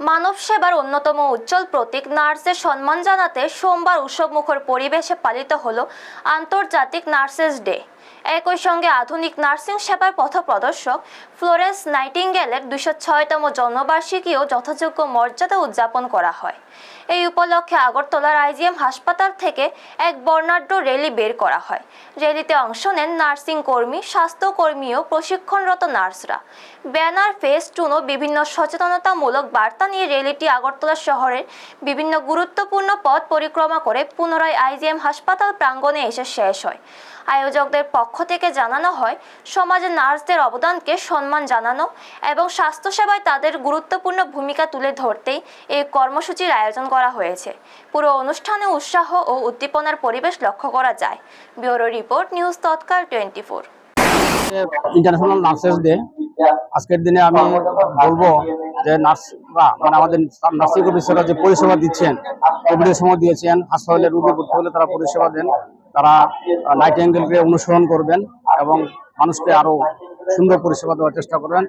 মানব সেবার অন্যতম উজ্জ্বল প্রতীক নার্সের সম্মান জানাতে সোমবার উৎসবমুখর পরিবেশে পালিত হলো আন্তর্জাতিক নার্সেস ডে। একই সঙ্গে আধুনিক নার্সিং সেবার পথপ্রদর্শক ফ্লোরেন্স নাইটিঙ্গেলের ২০৬তম জন্মবার্ষিকীও যথাযোগ্য মর্যাদা উদযাপন করা হয়। এই উপলক্ষে আগরতলার আইজিএম হাসপাতাল থেকে এক বর্ণাঢ্য র্যালি বের করা হয়। র্যালিতে অংশ নেন নার্সিং কর্মী, স্বাস্থ্যকর্মী ও প্রশিক্ষণরত নার্সরা। ব্যানার, ফেস্টুন ও বিভিন্ন সচেতনতামূলক বার্তা নিয়ে র্যালিটি আগরতলা শহরের বিভিন্ন গুরুত্বপূর্ণ পথ পরিক্রমা করে পুনরায় আইজিএম হাসপাতাল প্রাঙ্গণে এসে শেষ হয়। আয়োজকদের পক্ষ থেকে জানানো হয়, সমাজে নার্সদের অবদানকে সম্মান জানানো এবং স্বাস্থ্যসেবায় তাদের গুরুত্বপূর্ণ ভূমিকা তুলে ধরতেই এই কর্মসূচির আয়োজন করা হয়েছে। পুরো অনুষ্ঠানে উৎসাহ ও উদ্দীপনার পরিবেশ লক্ষ্য করা যায়। ব্যুরো রিপোর্ট, নিউজ তৎকাল 24। International nurses day. আজকের দিনে আমি বলবো যে নার্সরা মানে আমাদের নার্সিং অফিসাররা যে পরিষেবা দিচ্ছেন, কোভিডের সময় দিয়েছেন, হাসপাতালে রোগী ভর্তি হলে তারা পরিষেবা দেন, তারা নাইটিঙ্গেলকে অনুসরণ করবেন এবং মানুষকে আরো সুন্দর পরিষেবা দেওয়ার চেষ্টা করবেন।